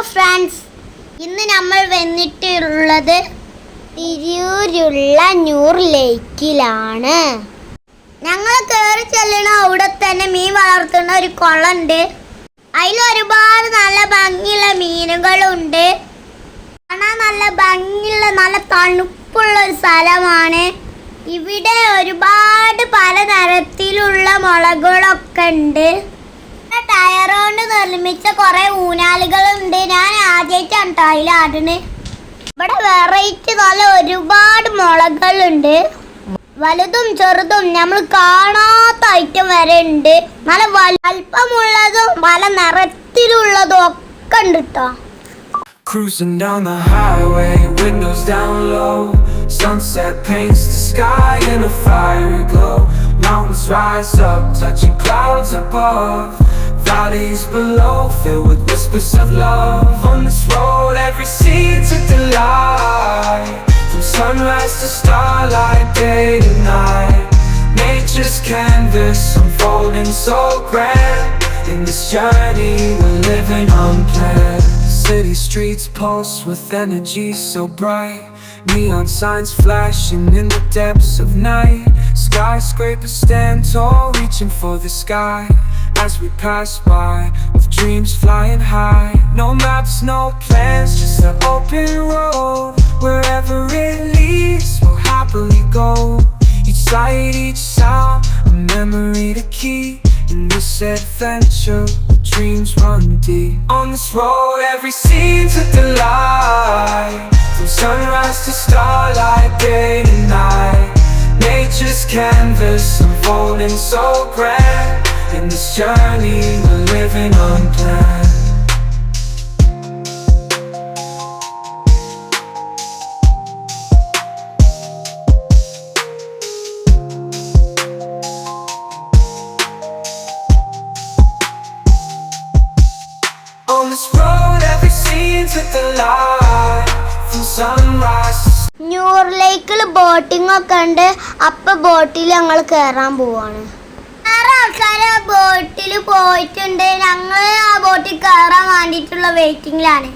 Friends, ഇന്ന് നമ്മൾ വന്നിട്ടുള്ളത് തിരൂരുള്ള ന്യൂർ ലേക്കിലാണ്. ഞങ്ങൾ കയറി ചെല്ലണ അവിടെ തന്നെ മീൻ വളർത്തുന്ന ഒരു കുളമുണ്ട്. അതിൽ ഒരുപാട് നല്ല ഭംഗിയുള്ള മീനുകളുണ്ട്. കാണാൻ നല്ല ഭംഗിയുള്ള നല്ല തണുപ്പുള്ള ഒരു സ്ഥലമാണ്. ഇവിടെ ഒരുപാട് പലതരത്തിലുള്ള മുളകുകളൊക്കെ ഉണ്ട്. ടയർ കൊണ്ട് നിർമ്മിച്ച കുറെ ഊനാലുകളുണ്ട്. ഞാൻ ആദ്യമായിട്ടാണ് ടൈലാടിന്. ഇവിടെ വെറൈറ്റി നല്ല ഒരുപാട് മുളകളുണ്ട്. വലുതും ചെറുതും നമ്മൾ കാണാത്ത ഐറ്റം വരെ ഉണ്ട്. നല്ല വലുപ്പമുള്ളതും പല നിറത്തിലുള്ളതും ഒക്കെ ഉണ്ട് കേട്ടോ. Cruising down the highway, windows down low. Sunset paints the sky in a fiery glow. Mountains rise up, touching clouds above. Valleys below, filled with whispers of love. On this road, every scene's a delight. From sunrise to starlight, day to night. Nature's canvas unfolding so grand. In this journey, we're living unplanned. City streets pulse with energy so bright. Neon signs flashing in the depths of night. Skyscrapers stand tall, reaching for the sky. As we pass by, with dreams flying high. No maps, no plans, just an open road. Wherever it leads, we'll happily go. Each sight, each sound, a memory to keep. In this adventure, dreams run deep. On this road, every scene's a delight. From sunrise to starlight, day to night. Nature's canvas unfolding so grand. In this journey, we're living unplanned. On this road, every scene's a delight. From sunrise to ന്യൂർ ലേക്കിൽ boating ഒക്കെ ഉണ്ട്. അപ്പൊ ബോട്ടിൽ ഞങ്ങൾ കയറാൻ പോവാണ്. വേറെ ആൾക്കാർ ആ ബോട്ടിൽ പോയിട്ടുണ്ട്. ഞങ്ങൾ ആ ബോട്ടിൽ കയറാൻ വേണ്ടിയിട്ടുള്ള വെയിറ്റിംഗിലാണ്.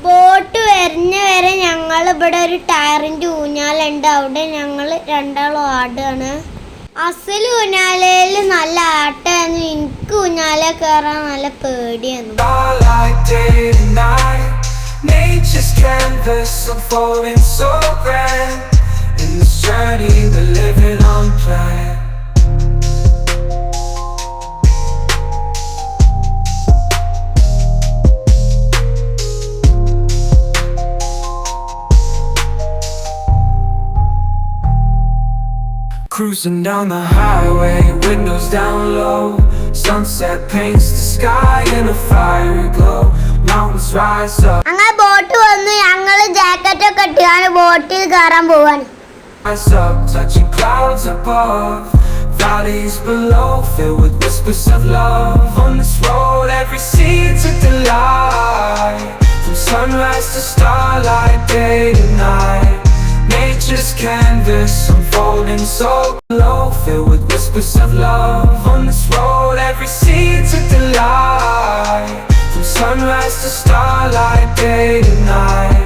ബോട്ട് വരുന്ന വരെ ഞങ്ങൾ ഇവിടെ ഒരു ടയറിന്റെ ഊഞ്ഞാലുണ്ട്. അവിടെ ഞങ്ങൾ രണ്ടാളും ആടുകയാണ്. അസൽ ഊഞ്ഞാലയിൽ നല്ല ആട്ടായിരുന്നു. എനിക്ക് ഊഞ്ഞാല കയറാൻ നല്ല പേടിയായിരുന്നു. starlight, day to night. Nature's canvas unfolding so grand. In this journey, we're living unplanned. Cruising down the highway, windows down low. Sunset paints the sky in a fiery glow. Mountains rise up, അങ്ങനെ boat വന്ന് ഞങ്ങൾ jacket ഒക്കെ ഇട്ടാണ് ബോട്ടിൽ കയറാൻ പോവാൻ. rise up, touching clouds above. Valleys below, filled with whispers of love. On this road, every scene's a delight. From sunrise to starlight, day to night. Nature's canvas unfolding so low, filled with whispers of love. On this road, every scene's a delight. From sunrise to starlight, day to night.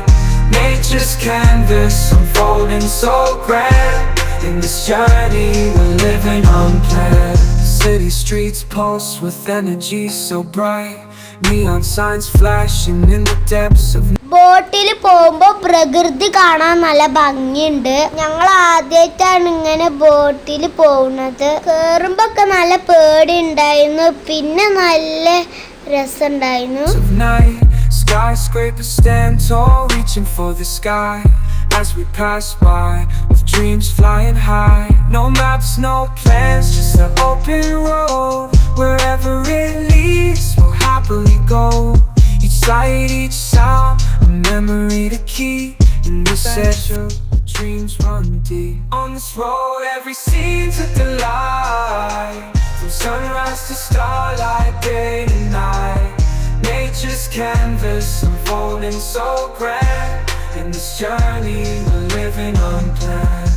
Nature's canvas unfolding so grand. In this journey, we're living unplanned. City streets pulse with energy so bright. Neon signs flashing in the depths of ബോട്ടിൽ പോകുമ്പോ പ്രകൃതി കാണാൻ നല്ല ഭംഗിയുണ്ട്. ഞങ്ങൾ ആദ്യമായിട്ടാണ് ഇങ്ങനെ ബോട്ടിൽ പോകുന്നത്. കേറുമ്പോ ഒക്കെ നല്ല പേടി ഉണ്ടായിരുന്നു. പിന്നെ നല്ല രസമുണ്ടായിരുന്നു. of night. Skyscrapers stand tall, reaching for the sky. As we pass by, with dreams flying high. No maps, no plans, just an open road. Wherever it leads, we'll happily go. Each sight, each sound, a memory to keep. In this adventure, dreams run deep. On this road, every scene's a delight. From sunrise to starlight, day to night. Nature's canvas unfolding so grand. In this journey, we're living unplanned.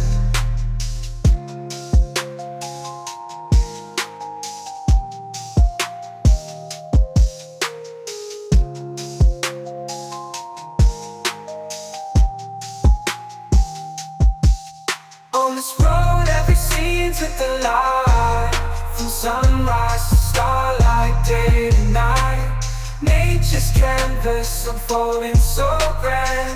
to the light. From sunrise to starlight, day to night. Nature's canvas unfolding so grand.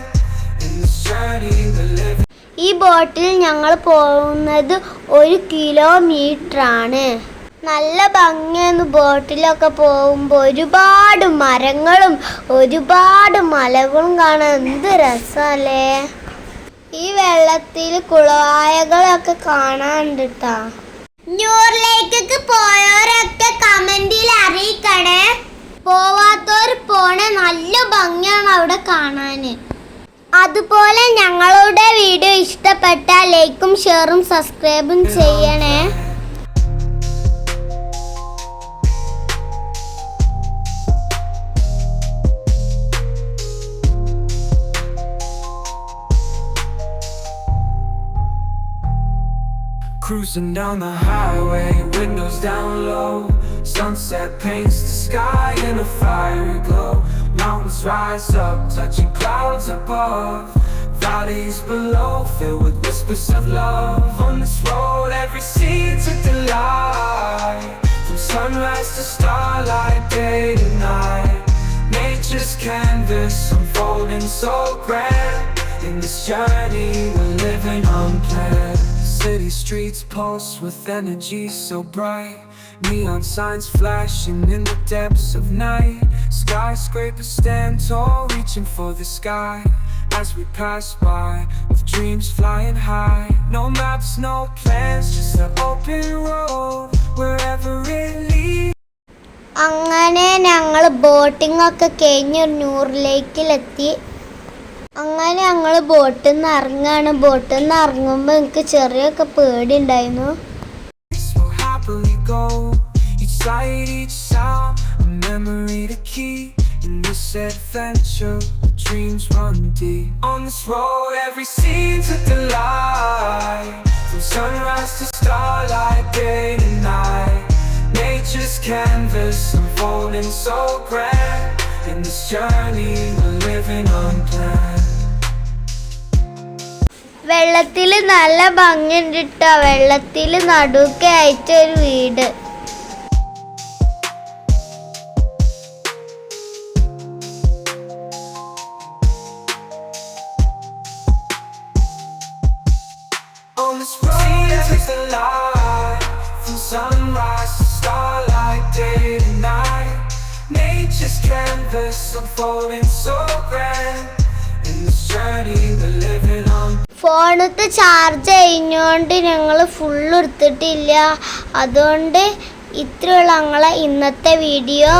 In this journey we're living. ഈ ബോട്ടിൽ ഞങ്ങൾ പോകുന്നത് 1 kilometre ആണ്. നല്ല ഭംഗിയാണ് ബോട്ടിലൊക്കെ പോകുമ്പോൾ. ഒരുപാട് മരങ്ങളും ഒരുപാട് മലകളും കാണാൻ എന്ത് രസമല്ലേ. ഈ വെള്ളത്തിൽ കുളവായകളൊക്കെ കാണാനുണ്ട് ട്ടാ. ന്യൂറിലേക്ക് പോയവരൊക്കെ കമന്റിൽ അറിയിക്കണേ. പോവാത്തവർ പോണേ, നല്ല ഭംഗിയാണ് അവിടെ കാണാന്. അതുപോലെ ഞങ്ങളുടെ വീഡിയോ ഇഷ്ടപ്പെട്ടാൽ ലൈക്കും ഷെയറും സബ്സ്ക്രൈബും ചെയ്യണേ. Cruising down the highway, windows down low. Sunset paints the sky in a fiery glow. Mountains rise up, touching clouds above. Valleys below, filled with whispers of love. On this road, every scene's a delight. From sunrise to starlight, day to night. Nature's canvas unfolding so grand. In this journey, we're living unplanned. City streets pulse with energy so bright. Neon signs flashing in the depths of night. Skyscrapers stand tall, reaching for the sky. As we pass by, with dreams flying high. No maps, no plans, just an open road, wherever it leads. അങ്ങനെ ഞങ്ങൾ boating ഒക്കെ കഴിഞ്ഞ് ന്യൂറിലേക്കിലെത്തി. അങ്ങനെ ഞങ്ങൾ ബോട്ടിൽ നിന്ന് ഇറങ്ങാണ്. ബോട്ടിൽ നിന്ന് ഇറങ്ങുമ്പോൾ എനിക്ക് ചെറിയൊക്കെ പേടി ഉണ്ടായിരുന്നു. We'll happily go, each sight, each sound, a memory to keep. In this adventure, dreams run deep. On this road, every scene's a delight. From sunrise to starlight, day to night. Nature's canvas unfolding so grand. In this journey, we're living unplanned. വെള്ളത്തിൽ നല്ല ഭംഗിയുണ്ട് ട്ടോ. വെള്ളത്തിൽ നടുക്കെ ആയിട്ടൊരു വീട്. On this road, it's the light. From sunrise to starlight, day to night. Nature's canvas unfolding so grand. In this journey, we're living on. ഫോണത്തെ charge കഴിഞ്ഞോണ്ട് ഞങ്ങൾ ഫുള്ള് എടുത്തിട്ടില്ല. അതുകൊണ്ട് ഇത്രയുള്ള ഞങ്ങളെ ഇന്നത്തെ വീഡിയോ.